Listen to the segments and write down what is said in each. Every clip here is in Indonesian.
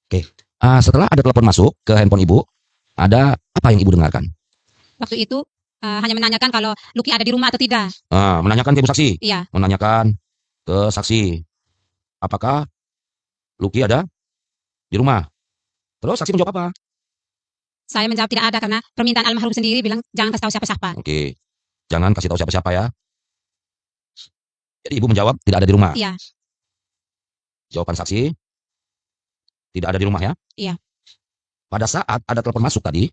Oke. Setelah ada telepon masuk ke handphone ibu, ada apa yang ibu dengarkan? Waktu itu hanya menanyakan kalau Lucky ada di rumah atau tidak. Menanyakan ke ibu saksi. Iya. Menanyakan ke saksi, apakah Lucky ada di rumah? Terus saksi menjawab apa? Saya menjawab tidak ada karena permintaan almarhum sendiri bilang jangan kasih tahu siapa-siapa. Oke. Jangan kasih tahu siapa-siapa ya. Jadi ibu menjawab tidak ada di rumah. Iya. Jawaban saksi tidak ada di rumah ya. Iya. Pada saat ada telepon masuk tadi,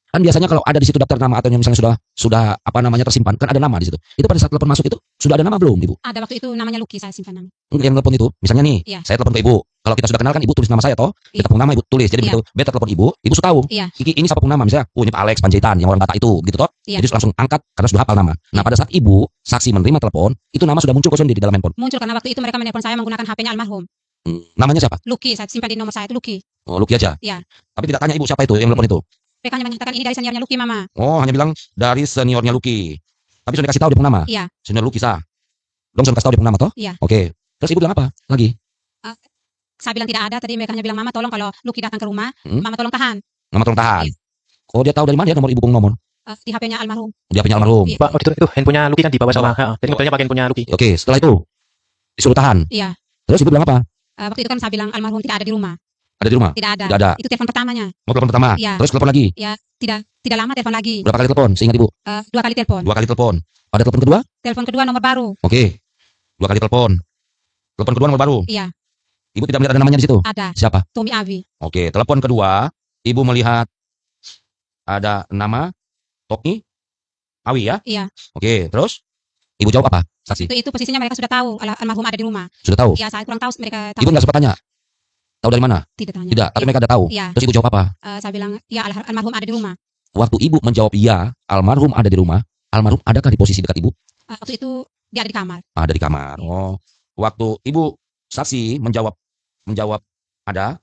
kan biasanya kalau ada di situ daftar nama atau misalnya sudah apa namanya tersimpan, kan ada nama di situ. Itu pada saat telepon masuk itu sudah ada nama belum, Ibu? Ada, waktu itu namanya Lucky, saya simpan nama. Yang telepon itu, misalnya nih, Iya. saya telepon ke Ibu. Kalau kita sudah kenal kan Ibu tulis nama saya toh, Iya. kita pun nama Ibu tulis. Jadi Iya. begitu beta telepon Ibu sudah tahu. Iya. Ini siapa pun nama misalnya, ini Pak Alex Panjaitan yang orang Batak itu, gitu toh. Iya. Jadi langsung angkat karena sudah hafal nama. Nah, Iya. pada saat Ibu saksi menerima telepon, itu nama sudah muncul kosong di dalam handphone. Muncul karena waktu itu mereka menelpon saya menggunakan HP-nya almarhum. Namanya siapa? Lucky, saya simpan di nomor saya itu Lucky. Oh, Lucky aja. Iya. Tapi tidak tanya Ibu siapa itu yang telepon itu. Mereka hanya menyatakan ini dari seniornya Lucky, Mama. Oh, hanya bilang dari seniornya Lucky. Tapi sudah dikasih tahu dia pun nama. Iya. Senior Lucky sah. Dong sudah kasih tahu dia pun nama toh? Iya. Oke. Terus Ibu bilang apa lagi? Saya bilang tidak ada, tadi mereka hanya bilang Mama tolong kalau Lucky datang ke rumah, Mama tolong tahan. Nama tolong tahan. Iya. Oh, dia tahu dari mana ya nomor Ibu pun nomor? Di HP-nya almarhum. Dia punya almarhum. Iya. Pak, waktu itu handphonenya Lucky kan dibawa sama, jadi mobilnya pakai handphonenya Lucky. Oke, setelah itu disuruh tahan. Iya. Terus Ibu bilang apa? Waktu itu kan saya bilang almarhum tidak ada di rumah. Ada di rumah? Tidak ada. Tidak ada. Itu telepon pertamanya. Mau telepon pertama? Iya. Terus telepon lagi? Ya, tidak lama telepon lagi. Berapa kali telepon? Seingat Ibu? 2 kali telepon. 2 kali telepon. Pada telepon kedua? Telepon kedua nomor baru. Oke. 2 kali telepon. Telepon kedua nomor baru. Iya. Ibu tidak melihat ada namanya di situ? Ada. Siapa? Tommy Avi. Oke, telepon kedua, Ibu melihat ada nama Tommy Awi ya? Iya. Oke, terus Ibu jawab apa? Saksi. Itu posisinya mereka sudah tahu almarhum ada di rumah. Sudah tahu? Iya, saya kurang tahu mereka tahu. Ibu nggak sempat tanya? Tahu dari mana? Tidak tanya. Tidak, tapi mereka ada tahu. Iya. Terus Ibu jawab apa? Saya bilang, ya almarhum ada di rumah. Waktu Ibu menjawab iya, almarhum ada di rumah, almarhum adakah di posisi dekat Ibu? Waktu itu dia ada di kamar. Ada di kamar. Oh, waktu Ibu saksi menjawab ada,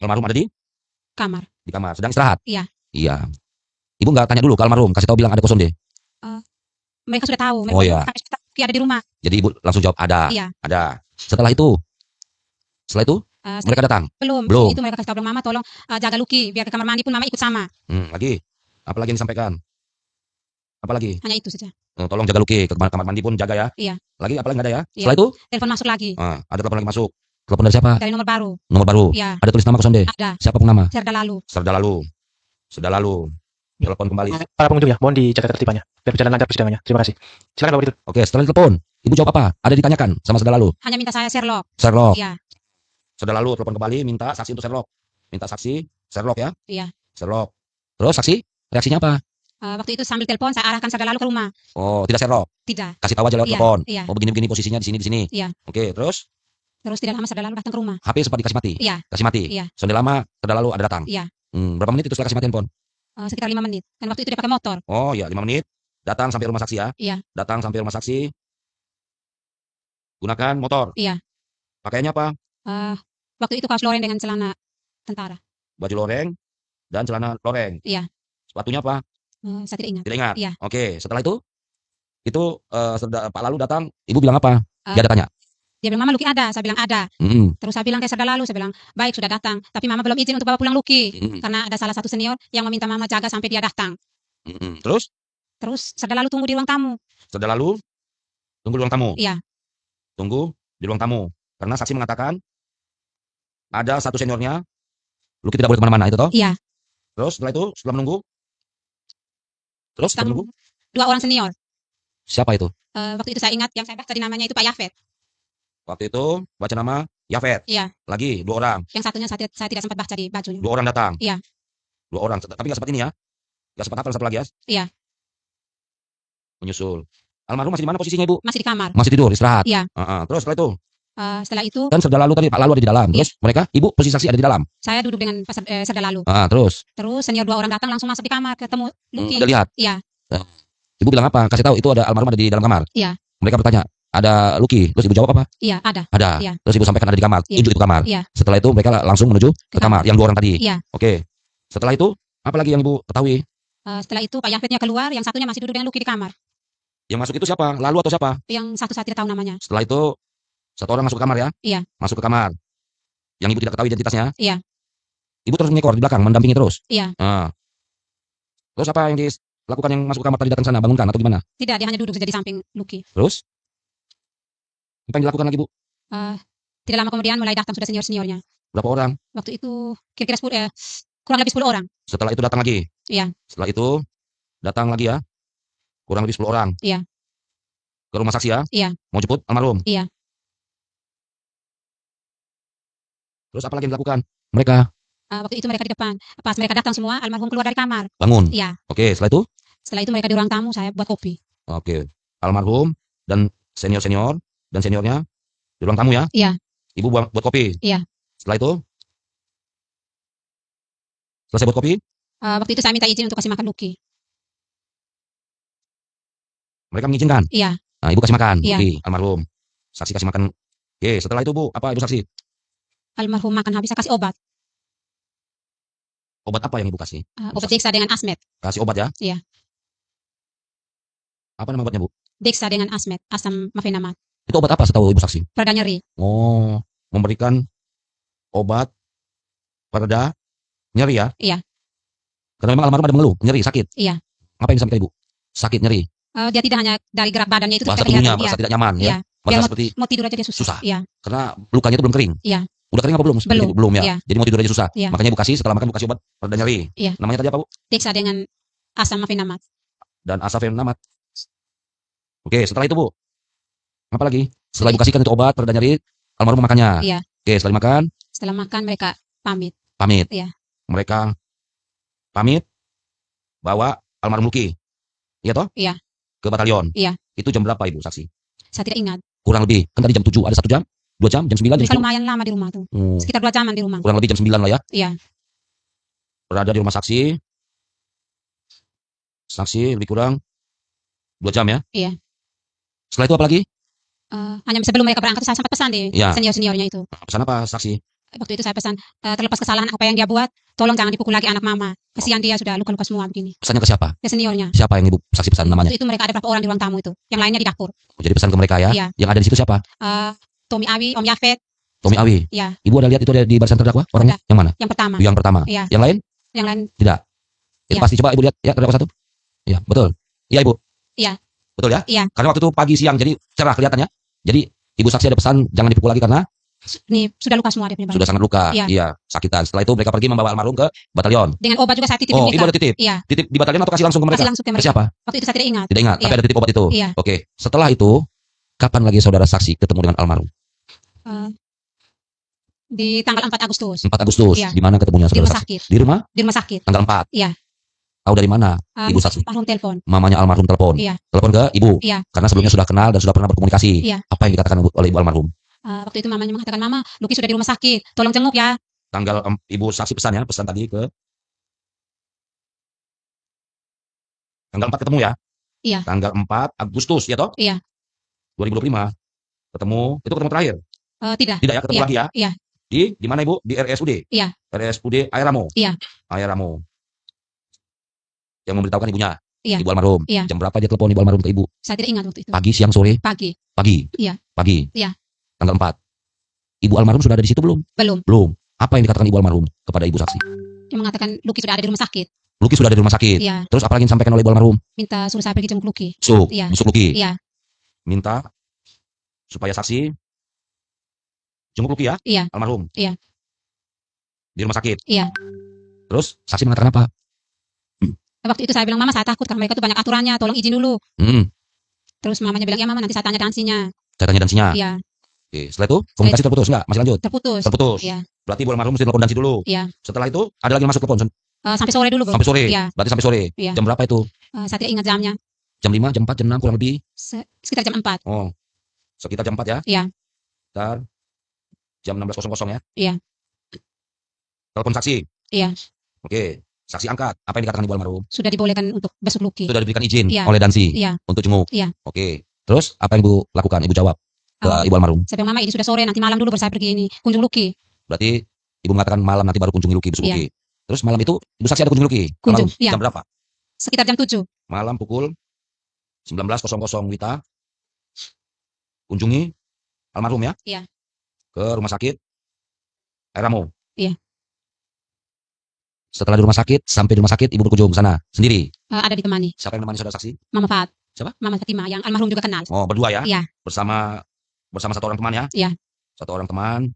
almarhum ada di Kamar. kamar, sedang istirahat. Iya. Iya. Ibu nggak tanya dulu ke almarhum, kasih tahu bilang ada kosong deh. Mereka sudah tahu. Mereka Oh, iya. Lucky ada di rumah. Jadi Ibu langsung jawab ada. Iya. Ada. Setelah itu mereka datang. Belum. Belum. Itu mereka kasih tahu bilang Mama tolong jaga Lucky biar ke kamar mandi pun Mama ikut sama. Lagi. Apa lagi yang disampaikan? Apa lagi? Hanya itu saja. Tolong jaga Lucky ke kamar mandi pun jaga ya. Iya. Lagi apa lagi nggak ada ya? Iya. Setelah itu Telepon masuk lagi. ada telepon lagi masuk. Telepon dari siapa? Dari nomor baru. Nomor baru. Iya. Ada tulis nama kosong deh. Ada. Siapa pun nama? Serda lalu. Sudah lalu. Telepon kembali. Para pengunjung ya, mohon dijaga ketertibannya biar berjalan lancar persidangannya. Terima kasih. Silakan Bapak Direktur. Oke, setelah telepon, Ibu jawab apa? Ada ditanyakan sama sudah lalu. Hanya minta saya Sherlock. Sherlock. Iya. Sudah lalu telepon kembali minta saksi untuk Sherlock. Minta saksi Sherlock ya. Iya. Sherlock. Terus saksi reaksinya apa? Waktu itu sambil telepon saya arahkan Serda lalu ke rumah. Oh, tidak Sherlock. Tidak. Kasih tahu aja lewat Iya, telepon. iya. Oh, begini-begini posisinya di sini. Iya. Oke, terus Terus tidak lama Serda lalu datang ke rumah. HP sempat dikasih mati. Iya. Kasih mati. Iya. Sonde lama, sudah lalu ada datang. Iya. Berapa menit itu setelah kasih mati handphone? Sekitar 5 menit. Dan waktu itu dia pakai motor. Oh iya, 5 menit. Datang sampai rumah saksi ya. Iya. Datang sampai rumah saksi. Gunakan motor. Iya. Pakaiannya apa? Waktu itu kaos loreng dengan celana tentara. Baju loreng dan celana loreng. Iya. Sepatunya apa? Saya tidak ingat. Tidak ingat. Iya. Oke, setelah itu Pak Lalu datang, Ibu bilang apa? Dia ada tanya. Dia bilang Mama Lucky ada. Saya bilang ada. Terus saya bilang ke Serda lalu, saya bilang baik sudah datang. Tapi Mama belum izin untuk bawa pulang Lucky. Karena ada salah satu senior yang meminta Mama jaga sampai dia datang. Terus Serda lalu tunggu di ruang tamu. sudah lalu tunggu di ruang tamu. Iya. Tunggu di ruang tamu. Karena saksi mengatakan ada satu seniornya, Lucky tidak boleh kemana-mana itu toh? Iya. Terus setelah itu, setelah menunggu, setelah menunggu, 2 orang senior. siapa itu? Waktu itu saya ingat yang saya baca tadi namanya itu Pak Yafet. Waktu itu baca nama Yafet. Iya. Lagi 2 orang. Yang satunya saya tidak sempat baca di bajunya. 2 orang datang. Iya. 2 orang, tapi nggak sempat ini ya. Nggak sempat hafal satu lagi ya. Iya. Menyusul. Almarhum masih di mana posisinya Ibu? Masih di kamar. Masih tidur, istirahat. Iya. Terus setelah itu, Setelah itu kan Serda Lalu tadi Pak Lalu ada di dalam. Terus mereka, Ibu posisi saksi ada di dalam. saya duduk dengan Serda lalu. Terus Terus senior 2 orang datang langsung masuk di kamar ketemu Lucky. udah lihat. Iya. Ibu bilang apa? Kasih tahu itu ada almarhum ada di dalam kamar. Iya. Mereka bertanya, ada Lucky. Terus Ibu jawab apa? Iya, ada. Ada. Iya. Terus Ibu sampaikan ada di kamar. Iya. Tunjuk itu kamar. Iya. Setelah itu mereka langsung menuju ke kamar yang 2 orang tadi. Iya. Oke. Setelah itu apa lagi yang Ibu ketahui? Setelah itu Pak Yafetnya keluar, yang satunya masih duduk dengan Lucky di kamar. Yang masuk itu siapa? Lalu atau siapa? Yang satu saya tidak tahu namanya. Setelah itu 1 orang masuk ke kamar ya? Iya. Masuk ke kamar. Yang ibu tidak ketahui identitasnya? Iya. Ibu terus mengekor di belakang, mendampingi terus? Iya. Terus apa yang dilakukan yang masuk ke kamar tadi datang sana, bangunkan atau gimana? Tidak, dia hanya duduk saja di samping Lucky. Terus? Apa yang dilakukan lagi, Bu? Tidak lama kemudian mulai datang sudah senior-seniornya. Berapa orang? Waktu itu kira-kira 10, kurang lebih 10 orang. Setelah itu datang lagi? Iya. Setelah itu datang lagi ya? Kurang lebih 10 orang? Iya. Ke rumah saksi ya? Iya. Mau jemput almarhum? Iya. Terus apa lagi yang dilakukan mereka? Waktu itu mereka di depan. Pas mereka datang semua, almarhum keluar dari kamar. Bangun? Iya. Oke, setelah itu? Setelah itu mereka di ruang tamu, saya buat kopi. Oke. Almarhum dan senior-senior dan seniornya di ruang tamu ya? Iya. Ibu buat kopi? Iya. Setelah itu? Selesai buat kopi? Waktu itu saya minta izin untuk kasih makan Lucky. Mereka mengizinkan? Iya. Nah, ibu kasih makan? Iya. Lucky, almarhum. Saksi kasih makan. Oke, setelah itu Bu, apa ibu saksi? Almarhum makan habis, saya kasih obat. Obat apa yang ibu kasih? Obat Dexa dengan Asmet. Kasih obat ya? Iya. Apa nama obatnya, Bu? Dexa dengan Asmet, asam mafenamat. Itu obat apa setahu ibu saksi? Pereda nyeri. Oh, memberikan obat pereda nyeri ya? Iya. Karena memang almarhum ada mengeluh, nyeri, sakit. Iya. Apa yang disampaikan ibu? Sakit, nyeri. Dia tidak hanya dari gerak badannya itu Bahasa tidak tubuhnya, kelihatan. bahasa Iya. tidak nyaman Iya. ya? Bahasa seperti Mau tidur aja dia susah. Iya. karena lukanya itu belum kering. Iya. Udah kering apa belum? Belum. Belum ya? Iya. Jadi mau tidur aja susah. Iya. Makanya ibu kasih, setelah makan ibu kasih obat pereda nyeri. Iya. Namanya tadi apa, Bu? Dexa dengan asam mafenamat. Dan asafenamat. Oke, setelah itu, Bu. Apa lagi? Setelah ibu kasihkan itu obat pereda nyeri, almarhum makannya. Iya. Oke, setelah makan? Setelah makan mereka pamit. Pamit. Iya. Mereka pamit bawa almarhum Lucky. Iya toh? Iya. Ke batalion. Iya. Itu jam berapa ibu saksi? Saya tidak ingat. Kurang lebih. Kan tadi jam 7, ada 1 jam? 2 jam? Jam 9? Jam Mereka 10? lumayan lama di rumah tuh. Sekitar 2 jaman di rumah. Kurang lebih jam 9 lah ya? Iya. Berada di rumah saksi. Saksi lebih kurang 2 jam ya? Iya. Setelah itu apa lagi? Hanya sebelum mereka berangkat saya sempat pesan di Iya. senior-seniornya itu. Pesan apa saksi? Waktu itu saya pesan, terlepas kesalahan apa yang dia buat, tolong jangan dipukul lagi anak mama. Kesian dia sudah luka-luka semua begini. Pesannya ke siapa? Ke seniornya. Siapa yang ibu saksi pesan namanya? Waktu itu mereka ada berapa orang di ruang tamu itu. Yang lainnya di dapur. Jadi pesan ke mereka ya? Iya. Yang ada di situ siapa? Tommy Awi, Om Yafet. Tommy Awi. Iya. Ibu ada lihat itu ada di barisan terdakwa? Orangnya yang mana? Yang pertama. Yang pertama. Iya. Yang lain? Yang lain. Tidak. Itu Iya. pasti coba ibu lihat ya terdakwa 1. Iya, betul. Iya, Ibu. Iya. Betul ya? Iya. Karena waktu itu pagi siang jadi cerah kelihatannya. Jadi ibu saksi ada pesan jangan dipukul lagi karena Ini sudah luka semua dia punya sudah sangat luka. Iya. Iya, sakitan. Setelah itu mereka pergi membawa almarhum ke batalion. Dengan obat juga saya titip Oh, di ibu ada titip? Iya. Titip di batalion atau kasih langsung ke mereka? Kasih langsung ke Ke mereka. siapa? Waktu itu saya tidak ingat. Tidak ingat, tapi Iya. ada titip obat itu. Iya. Oke. Setelah itu, kapan lagi saudara saksi ketemu dengan almarhum? Di tanggal 4 Agustus. 4 Agustus. Iya. Di mana ketemunya Di saudara rumah saksi? sakit. Di rumah? Di rumah sakit. Tanggal 4. Iya. Tahu dari mana? Ibu saksi. Almarhum telepon. Mamanya almarhum telepon. Iya. Telepon ke ibu. Iya. Karena sebelumnya sudah kenal dan sudah pernah berkomunikasi. Iya. Apa yang dikatakan oleh ibu almarhum? Waktu itu mamanya mengatakan, Mama, Lucky sudah di rumah sakit. Tolong jenguk ya. Tanggal ibu saksi pesan ya, pesan tadi ke tanggal 4 ketemu ya? Iya. Tanggal 4 Agustus ya toh? Iya. 2025. Ketemu, itu ketemu terakhir. Tidak. Tidak ya, ketemu Iya. lagi ya? Iya. Di mana Ibu? Di RSUD. Iya. RSUD Airamo. Iya. Airamo. Yang memberitahukan ibunya. Iya. Ibu almarhum. Iya. Jam berapa dia telepon ibu almarhum ke ibu? Saya tidak ingat waktu itu. Pagi, siang, sore? Pagi. Pagi. Iya. Pagi. Iya. Tanggal 4. Ibu almarhum sudah ada di situ belum? Belum. Belum. Apa yang dikatakan ibu almarhum kepada ibu saksi? Dia mengatakan Lucky sudah ada di rumah sakit. Lucky sudah ada di rumah sakit. Iya. Terus apa lagi yang disampaikan oleh ibu almarhum? Minta suruh saya pergi jenguk Lucky. Iya. Busuk Lucky. Iya. Minta supaya saksi jenguk Lucky ya? Iya. Almarhum. Iya. Di rumah sakit. Iya. Terus saksi mengatakan apa? Waktu itu saya bilang, Mama, saya takut karena mereka tuh banyak aturannya. Tolong izin dulu. Terus mamanya bilang, ya Mama, nanti saya tanya dansinya. Saya tanya dansinya. Iya. Oke. Setelah itu komunikasi terputus enggak? Masih lanjut? Terputus. Terputus. Iya. Berarti ibu almarhum mesti telepon dansi dulu. Iya. Setelah itu ada lagi yang masuk telepon Sampai sore dulu, Bro. sampai sore. Iya. Berarti sampai sore. Iya. Jam berapa itu? Saya tidak ingat jamnya. Jam 5, jam 4, jam 6 kurang lebih. Sekitar jam 4. Oh. Sekitar jam 4 ya? Iya. Sekitar jam 16.00 ya? Iya. Telepon saksi. Iya. Oke. Saksi angkat. Apa yang dikatakan ibu almarhum? Sudah dibolehkan untuk besok Lucky. Sudah diberikan izin Iya. oleh dansi Iya. untuk jenguk. Iya. Oke. Terus apa yang ibu lakukan? Ibu jawab ke ibu almarhum. Saya bilang, Mama, ini sudah sore, nanti malam dulu baru saya pergi ini kunjung Lucky. Berarti ibu mengatakan malam nanti baru kunjungi Lucky, besok Iya. Lucky. Terus malam itu ibu saksi ada kunjungi Lucky? Kunjung, Malam, iya. Jam berapa? Sekitar jam 7. Malam pukul 19.00 Wita kunjungi almarhum ya? Iya. Ke rumah sakit Ramo. Iya. Setelah di rumah sakit, sampai di rumah sakit, ibu berkunjung ke sana sendiri. Ada ditemani. Siapa yang menemani saudara saksi? Mama Fat. Siapa? Mama Fatima yang almarhum juga kenal. Oh, berdua ya? Iya. Bersama satu orang teman ya? Iya. Satu orang teman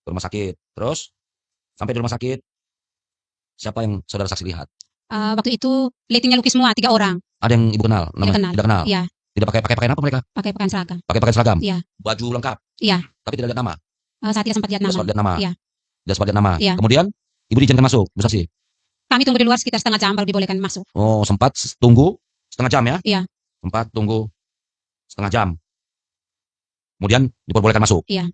ke rumah sakit. Terus sampai di rumah sakit, siapa yang saudara saksi lihat? Waktu itu lightingnya lukis semua 3 orang. Ada yang ibu kenal? Tidak kenal. Iya. Tidak pakai pakaian apa mereka? Pakai pakaian seragam. Pakai pakaian seragam? Iya. Baju lengkap? Iya. Tapi tidak lihat nama? Saya tidak sempat lihat Tidak nama. sempat lihat nama? Iya. Tidak sempat lihat nama? Iya. Kemudian ibu diizinkan masuk, Bu Saksi? Kami tunggu di luar sekitar setengah jam baru dibolehkan masuk. Oh, sempat tunggu setengah jam ya? Iya. Sempat tunggu setengah jam. Kemudian diperbolehkan masuk? Iya.